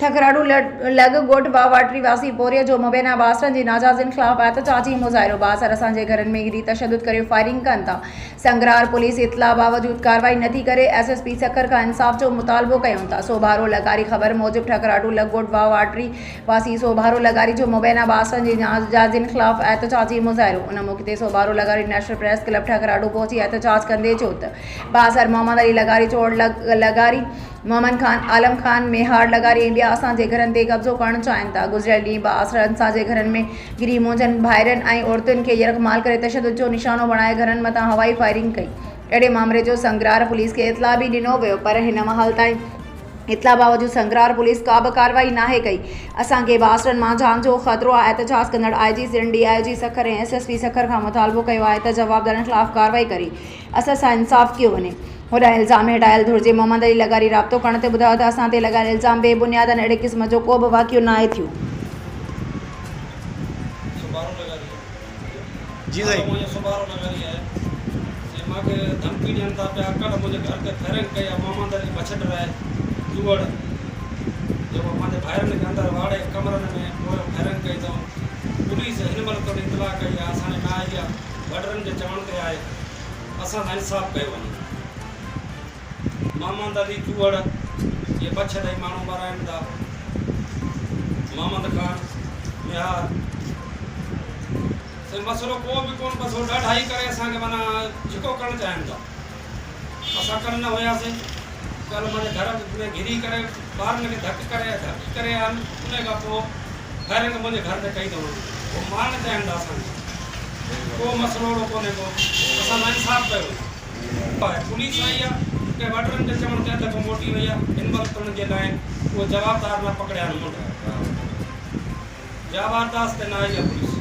ठकराडू लग गोठ बावाटरी वासी पोरिया जो मुबैना बासरन जी नाजाज़िन खिलाफ एहतजाजी मुज़ाहिरो बासर असांजे घरनि में गिरी तशद्दुद करे फायरिंग कनि था। संगरार पुलिस इतला बावजूद कार्रवाई नथी करे SSP सखर का इंसाफ जो मुतालबो कयूं था। सोभारो लगारी ख़बर मूजिब ठकराडू लग गोठ बावाटरी वासी सोभारो लगारी जो मुबैना बासरन जी नाजाज़िन खिलाफ एहतजाजी मुज़ाहिरो उन मौके ते सोभारो लगारी नेशनल प्रेस क्लब ठकराडू पहुंची एहतजाज कंदे चयो त बासर मोहम्मद अली लगारी चोड़ लगारी मोहम्मद खान आलम खान मेहार लगारी इंडिया असांजे घरनि ते कब्ज़ो करणु चाहिनि था। गुज़िरियल ॾींहुं बासर असांजे घरनि में गिरी मुंहिंजनि भाइरनि ऐं औरतुनि खे यरग़माल करे तशद्दुद जो निशानो बणाए घरनि मथां हवाई फायरिंग कई। अहिड़े मामले जो संगरार पुलिस खे इतला बि ॾिनो वियो पर हिन महिल ताईं इतला बावजूद संगरार पुलिस का बि कार्रवाई नाहे कई। असांखे बासरनि मां जान जो ख़तरो आहे। एहतजाज कंदड़ IG सिंध DIG सखर ऐं SSP सखर खां मुतालबो कयो आहे त जवाबदारनि ख़िलाफ़ कार्रवाई करे असां सां इंसाफ़ कयो वञे। होॾा इल्ज़ाम हटायल घुरिजे। मोहम्मद अली लगारी राब्तो करण ते ॿुधायो त असां ते लॻायल इल्ज़ाम बेबुनियाद आहिनि। अहिड़े क़िस्म जो को बि वाक़ियो न आहे थियो। जी साईं मुझे सुबारो लगारी है ये मां के धमकी ॾियनि था पिया कल मुंहिंजे घर ते फायरिंग कई आहे। मोहम्मद अली बछड़ आहे जुवड़ जेको मुंहिंजे भाइरनि खे अंदरि वाड़े कमरनि में पोइ फायरिंग कई अथऊं। पुलिस हिन महिल थोरी इतला कई आहे असांजे न आई आहे। वॾरनि जे चवण ते आहे असां सां इंसाफ़ कयो वञे। मोहम्मद अली जुवड़ ये बछड़ ई माण्हू मराइनि था। मोहम्मद खान मेहार मसलो को भी कोन बस ॾाढाई करे असांखे माना झिको करणु चाहिनि था। असां कल न हुयासीं। कल मुंहिंजे घर में घिरी करे ॿारनि खे धक करे आहिनि। उन खां पोइ फायरिंग मुंहिंजे घर ते कई अथऊं। उहो मारणु चाहिनि था असांखे। को मसलो अहिड़ो कोन्हे को असां लाइ इंसाफ़ कयो। पुलिस आई आहे के वॾरनि जे चवण ते अधु मोटी वई आहे। हिन वक़्तु उन्हनि जे लाइ उहो जवाबदार न पकड़िया आहिनि। मुंड जवाबदार ते न आई आहे पुलिस।